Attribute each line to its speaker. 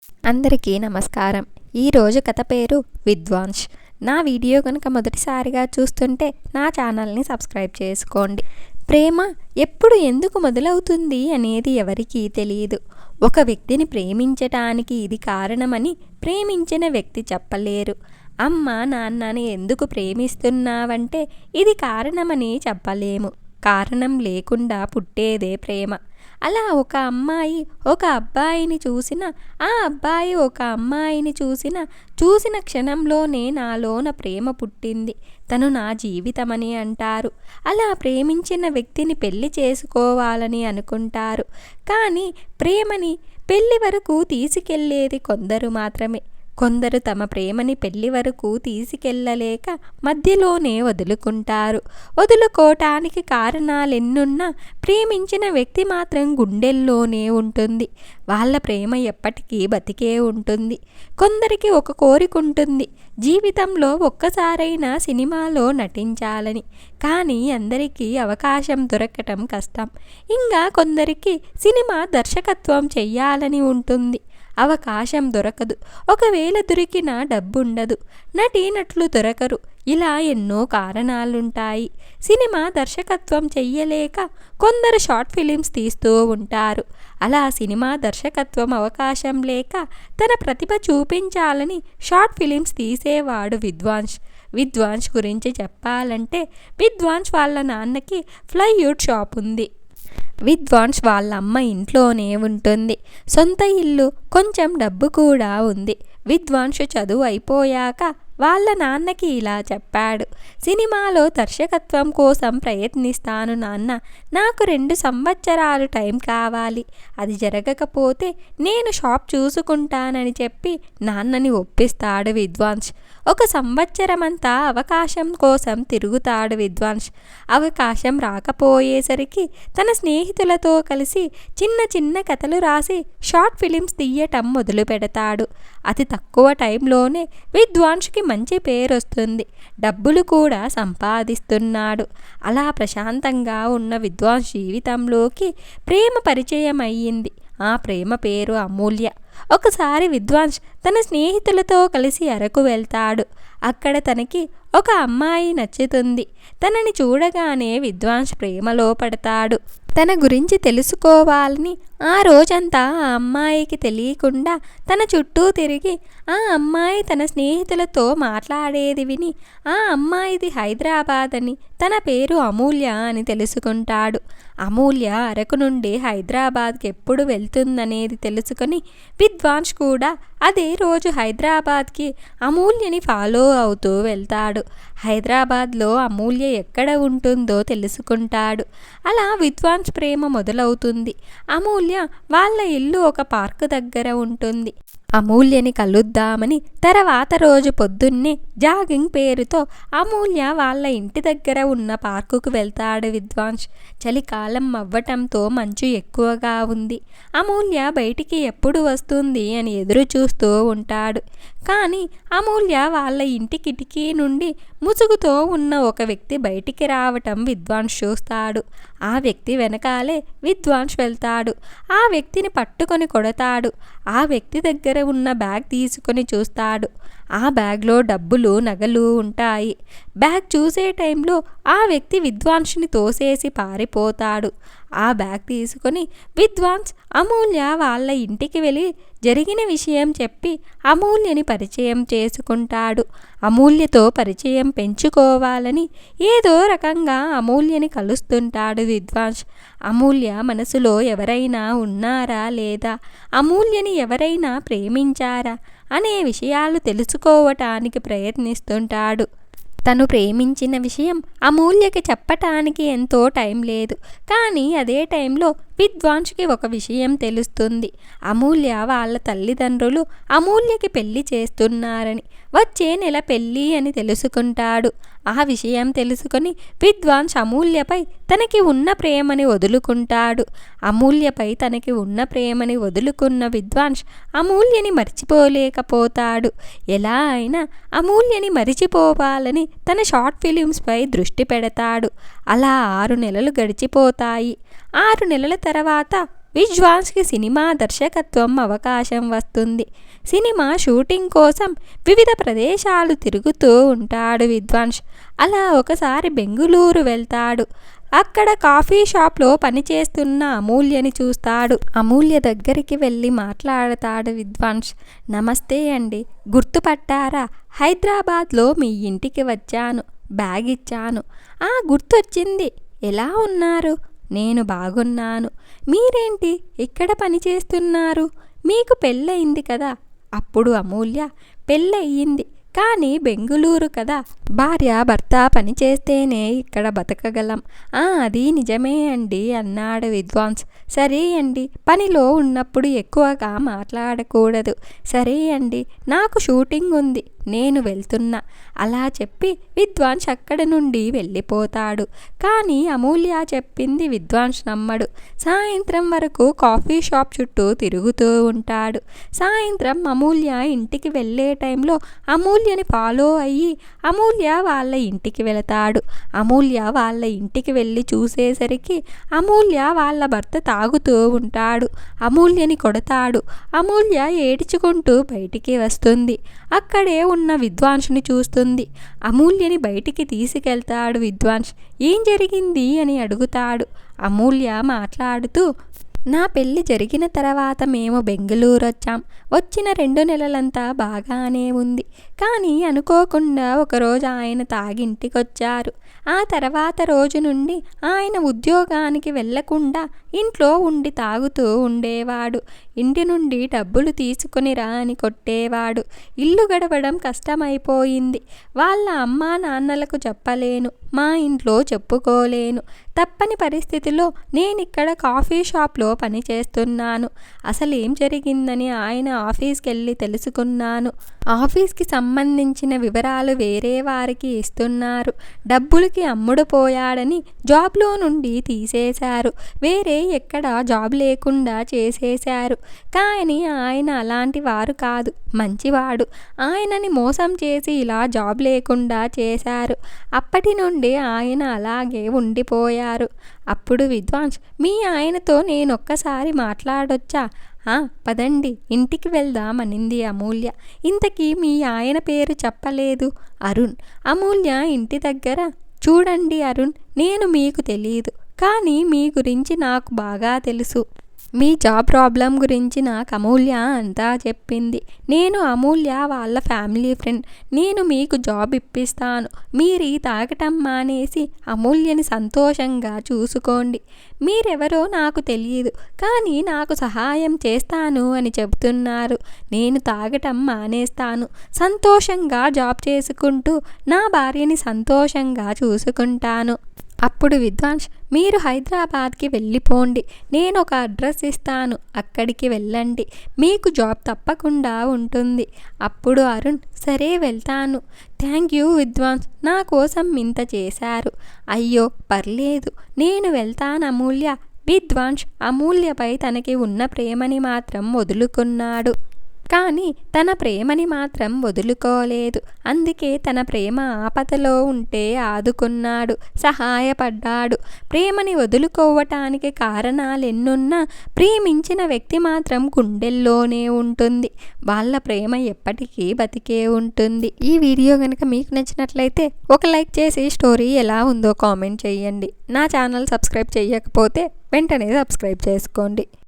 Speaker 1: అందరికీ నమస్కారం. ఈరోజు కథ పేరు విద్వాంస్. నా వీడియో కనుక మొదటిసారిగా చూస్తుంటే నా ఛానల్ని సబ్స్క్రైబ్ చేసుకోండి. ప్రేమ ఎప్పుడు ఎందుకు మొదలవుతుంది అనేది ఎవరికీ తెలియదు. ఒక వ్యక్తిని ప్రేమించటానికి ఇది కారణమని ప్రేమించిన వ్యక్తి చెప్పలేరు. అమ్మ నాన్నని ఎందుకు ప్రేమిస్తున్నావంటే ఇది కారణమని చెప్పలేము. కారణం లేకుండా పుట్టేదే ప్రేమ. అలా ఒక అమ్మాయి ఒక అబ్బాయిని చూసిన, ఆ అబ్బాయి ఒక అమ్మాయిని చూసిన క్షణంలోనే నాలోన ప్రేమ పుట్టింది, తను నా జీవితమని అంటారు. అలా ప్రేమించిన వ్యక్తిని పెళ్లి చేసుకోవాలని అనుకుంటారు. కానీ ప్రేమని పెళ్లి వరకు తీసుకెళ్లేది కొందరు మాత్రమే. కొందరు తమ ప్రేమని పెళ్లి వరకు తీసుకెళ్లలేక మధ్యలోనే వదులుకుంటారు. వదులుకోవటానికి కారణాలెన్నున్నా ప్రేమించిన వ్యక్తి మాత్రం గుండెల్లోనే ఉంటుంది. వాళ్ళ ప్రేమ ఎప్పటికీ బతికే ఉంటుంది. కొందరికి ఒక కోరిక ఉంటుంది, జీవితంలో ఒక్కసారైనా సినిమాలో నటించాలని. కానీ అందరికీ అవకాశం దొరకటం కష్టం. ఇంకా కొందరికి సినిమా దర్శకత్వం చెయ్యాలని ఉంటుంది, అవకాశం దొరకదు. ఒకవేళ దొరికినా డబ్బుండదు, నటీనటులు దొరకరు. ఇలా ఎన్నో కారణాలుంటాయి. సినిమా దర్శకత్వం చెయ్యలేక కొందరు షార్ట్ ఫిలిమ్స్ తీస్తూ ఉంటారు. అలా సినిమా దర్శకత్వం అవకాశం లేక తన ప్రతిభ చూపించాలని షార్ట్ ఫిలిమ్స్ తీసేవాడు విద్వాంస్. విద్వాంస్ గురించి చెప్పాలంటే, విద్వాంస్ వాళ్ళ నాన్నకి ప్లైవుడ్ షాప్ ఉంది. విద్వాంస్ వాళ్ళ అమ్మ ఇంట్లోనే ఉంటుంది. సొంత ఇల్లు, కొంచెం డబ్బు కూడా ఉంది. విద్వాంస్ చదువు అయిపోయాక వాళ్ళ నాన్నకి ఇలా చెప్పాడు, సినిమాలో దర్శకత్వం కోసం ప్రయత్నిస్తాను నాన్న, నాకు 2 సంవత్సరాలు టైం కావాలి. అది జరగకపోతే నేను షాప్ చూసుకుంటానని చెప్పి నాన్నని ఒప్పిస్తాడు విద్వాంస్. 1 సంవత్సరమంతా అవకాశం కోసం తిరుగుతాడు విద్వాంస్. అవకాశం రాకపోయేసరికి తన స్నేహితులతో కలిసి చిన్న చిన్న కథలు రాసి షార్ట్ ఫిలిమ్స్ తీయటం మొదలు పెడతాడు. అతి తక్కువ టైంలోనే విద్వాంస్కి మంచి పేరు వస్తుంది, డబ్బులు కూడా సంపాదిస్తున్నాడు. అలా ప్రశాంతంగా ఉన్న విద్వాంస్ జీవితంలోకి ప్రేమ పరిచయం అయ్యింది. ఆ ప్రేమ పేరు అమూల్య. ఒకసారి విద్వాంస్ తన స్నేహితులతో కలిసి అరకు వెళ్తాడు. అక్కడ తనకి ఒక అమ్మాయి నచ్చుతుంది. తనని చూడగానే విద్వాంస్ ప్రేమలో పడతాడు. తన గురించి తెలుసుకోవాలని ఆ రోజంతా ఆ అమ్మాయికి తెలియకుండా తన చుట్టూ తిరిగి ఆ అమ్మాయి తన స్నేహితులతో మాట్లాడేది విని ఆ అమ్మాయిది హైదరాబాద్ అని, తన పేరు అమూల్య అని తెలుసుకుంటాడు. అమూల్య అరకు నుండి హైదరాబాద్కి ఎప్పుడు వెళ్తుందనేది తెలుసుకొని విద్వాంస్ కూడా అదే రోజు హైదరాబాద్కి అమూల్యని ఫాలో అవుతూ వెళ్తాడు. హైదరాబాద్లో అమూల్య ఎక్కడ ఉంటుందో తెలుసుకుంటాడు. అలా విద్వాంస్ ప్రేమ మొదలవుతుంది. అమూల్య వాళ్ళ ఇల్లు ఒక పార్కు దగ్గర ఉంటుంది. అమూల్యని కలుద్దామని తర్వాత రోజు పొద్దున్నే జాగింగ్ పేరుతో అమూల్య వాళ్ళ ఇంటి దగ్గర ఉన్న పార్కుకు వెళ్తాడు విద్వాంస్. చలికాలం అవ్వటంతో మంచు ఎక్కువగా ఉంది. అమూల్య బయటికి ఎప్పుడు వస్తుంది అని ఎదురు చూస్తూ ఉంటాడు. కానీ అమూల్య వాళ్ళ ఇంటి కిటికీ నుండి ముసుగుతో ఉన్న ఒక వ్యక్తి బయటికి రావటం విద్వాంస్ చూస్తాడు. ఆ వ్యక్తి వెనకాలే విద్వాంస్ వెళ్తాడు. ఆ వ్యక్తిని పట్టుకొని కొడతాడు. ఆ వ్యక్తి దగ్గర ఉన్న బ్యాగ్ తీసుకొని చూస్తాడు. ఆ బ్యాగ్లో డబ్బులు, నగలు ఉంటాయి. బ్యాగ్ చూసే టైంలో ఆ వ్యక్తి విద్వాంస్ని తోసేసి పారిపోతాడు. ఆ బ్యాగ్ తీసుకొని విద్వాంస్ అమూల్య వాళ్ళ ఇంటికి వెళ్ళి జరిగిన విషయం చెప్పి అమూల్యని పరిచయం చేసుకుంటాడు. అమూల్యతో పరిచయం పెంచుకోవాలని ఏదో రకంగా అమూల్యని కలుస్తుంటాడు విద్వాంస్. అమూల్య మనసులో ఎవరైనా ఉన్నారా లేదా, అమూల్యని ఎవరైనా ప్రేమించారా అనే విషయాలు తెలుసుకోవటానికి ప్రయత్నిస్తుంటాడు. తను ప్రేమించిన విషయం అమూల్యకి చెప్పటానికి ఎంతో టైం లేదు. కానీ అదే టైంలో విద్వాంస్కి ఒక విషయం తెలుస్తుంది. అమూల్య వాళ్ళ తల్లిదండ్రులు అమూల్యకి పెళ్లి చేస్తున్నారని, వచ్చే నెల పెళ్ళి అని తెలుసుకుంటాడు. ఆ విషయం తెలుసుకొని విద్వాంస్ అమూల్యపై తనకి ఉన్న ప్రేమని వదులుకుంటాడు. అమూల్యపై తనకి ఉన్న ప్రేమని వదులుకున్న విద్వాంస్ అమూల్యని మర్చిపోలేకపోతాడు. ఎలా అయినా అమూల్యని మరిచిపోవాలని తన షార్ట్ ఫిలిమ్స్పై దృష్టి పెడతాడు. అలా 6 నెలలు గడిచిపోతాయి. 6 నెలల తర్వాత విద్వాన్స్కి సినిమా దర్శకత్వం అవకాశం వస్తుంది. సినిమా షూటింగ్ కోసం వివిధ ప్రదేశాలు తిరుగుతూ ఉంటాడు విద్వాంస్. అలా ఒకసారి బెంగుళూరు వెళ్తాడు. అక్కడ కాఫీ షాప్లో పనిచేస్తున్న అమూల్యని చూస్తాడు. అమూల్య దగ్గరికి వెళ్ళి మాట్లాడతాడు విద్వాంస్. నమస్తే అండి, గుర్తుపట్టారా? హైదరాబాద్లో మీ ఇంటికి వచ్చాను, బ్యాగ్ ఇచ్చాను. గుర్తొచ్చింది. ఎలా ఉన్నారు? నేను బాగున్నాను. మీరేంటి ఇక్కడ పనిచేస్తున్నారు? మీకు పెళ్ళయింది కదా? అప్పుడు అమూల్య, పెళ్ళయింది కానీ బెంగుళూరు కదా, భార్య భర్త పని చేస్తేనే ఇక్కడ బతకగలం. అది నిజమే అండి అన్నాడు విద్వాన్స్. సరే అండి, పనిలో ఉన్నప్పుడు ఎక్కువగా మాట్లాడకూడదు. సరే అండి, నాకు షూటింగ్ ఉంది, నేను వెళ్తున్నా. అలా చెప్పి విద్వాన్స్ అక్కడి నుండి వెళ్ళిపోతాడు. కానీ అమూల్య చెప్పింది విద్వాన్స్ నమ్మడు. సాయంత్రం వరకు కాఫీ షాప్ చుట్టూ తిరుగుతూ ఉంటాడు. సాయంత్రం అమూల్య ఇంటికి వెళ్ళే టైంలో అమూల్యని ఫాలో అయ్యి అమూల్య వాళ్ళ ఇంటికి వెళతాడు. అమూల్య వాళ్ళ ఇంటికి వెళ్ళి చూసేసరికి అమూల్య వాళ్ళ భర్త తాగుతూ ఉంటాడు. అమూల్యని కొడతాడు. అమూల్య ఏడ్చుకుంటూ బయటికి వస్తుంది. అక్కడే ఉన్న విద్వాంసుని చూస్తుంది. అమూల్యని బయటికి తీసుకెళ్తాడు విద్వాన్స్. ఏం జరిగింది అని అడుగుతాడు. అమూల్య మాట్లాడుతూ, నా పెళ్ళి జరిగిన తర్వాత మేము బెంగుళూరు వచ్చాం. వచ్చిన 2 నెలలంతా బాగానే ఉంది. కానీ అనుకోకుండా ఒకరోజు ఆయన తాగింటికొచ్చారు. ఆ తర్వాత రోజు నుండి ఆయన ఉద్యోగానికి వెళ్లకుండా ఇంట్లో ఉండి తాగుతూ ఉండేవాడు. ఇంటి నుండి డబ్బులు తీసుకుని రా అని కొట్టేవాడు. ఇల్లు గడవడం కష్టమైపోయింది. వాళ్ళ అమ్మా నాన్నలకు చెప్పలేను, మా ఇంట్లో చెప్పుకోలేను. తప్పని పరిస్థితిలో నేనిక్కడ కాఫీ షాప్లో పనిచేస్తున్నాను. అసలు ఏం జరిగిందని ఆయన ఆఫీస్కి వెళ్ళి తెలుసుకున్నాను. ఆఫీస్కి సంబంధించిన వివరాలు వేరే వారికి ఇస్తున్నారు. డబ్బులకి అమ్ముడు పోయాడని జాబ్లో నుండి తీసేశారు. వేరే ఎక్కడ జాబ్ లేకుండా చేసేశారు. కానీ ఆయన అలాంటి వారు కాదు, మంచివాడు. ఆయనని మోసం చేసి ఇలా జాబ్ లేకుండా చేశారు. అప్పటి నుండి ఆయన అలాగే ఉండిపోయారు. అప్పుడు విద్వాన్స్, మీ ఆయనతో నేనొక్కసారి మాట్లాడొచ్చా? పదండి, ఇంటికి వెళ్దామనింది అమూల్య. ఇంతకీ మీ ఆయన పేరు చెప్పలేదు. అరుణ్. అమూల్య ఇంటి దగ్గర, చూడండి అరుణ్, నేను మీకు తెలీదు, కానీ మీ గురించి నాకు బాగా తెలుసు. మీ జాబ్ ప్రాబ్లం గురించి నాకు అమూల్య అంతా చెప్పింది. నేను అమూల్య వాళ్ళ ఫ్యామిలీ ఫ్రెండ్. నేను మీకు జాబ్ ఇప్పిస్తాను. మీరు తాగటం మానేసి అమూల్యని సంతోషంగా చూసుకోండి. మీరెవరో నాకు తెలియదు, కానీ నాకు సహాయం చేస్తాను అని చెబుతున్నారు. నేను తాగటం మానేస్తాను. సంతోషంగా జాబ్ చేసుకుంటూ నా భార్యని సంతోషంగా చూసుకుంటాను. అప్పుడు విద్వాన్స్, మీరు హైదరాబాద్కి వెళ్ళిపోండి. నేను ఒక అడ్రస్ ఇస్తాను, అక్కడికి వెళ్ళండి. మీకు జాబ్ తప్పకుండా ఉంటుంది. అప్పుడు అరుణ్, సరే వెళ్తాను. థ్యాంక్ యూ విద్వాన్స్, నా కోసం ఇంత చేశారు. అయ్యో పర్లేదు, నేను వెళ్తాను అమూల్య. విద్వాన్స్ అమూల్యపై తనకి ఉన్న ప్రేమని మాత్రం వదులుకున్నాడు. కానీ తన ప్రేమని మాత్రం వదులుకోలేదు. అందుకే తన ప్రేమ ఆపదలో ఉంటే ఆదుకున్నాడు, సహాయపడ్డాడు. ప్రేమని వదులుకోవటానికి కారణాలెన్నున్నా ప్రేమించిన వ్యక్తి మాత్రం గుండెల్లోనే ఉంటుంది. వాళ్ళ ప్రేమ ఎప్పటికీ బతికే ఉంటుంది. ఈ వీడియో కనుక మీకు నచ్చినట్లయితే ఒక లైక్ చేసి స్టోరీ ఎలా ఉందో కామెంట్ చేయండి. నా ఛానల్ సబ్స్క్రైబ్ చేయకపోతే వెంటనే సబ్స్క్రైబ్ చేసుకోండి.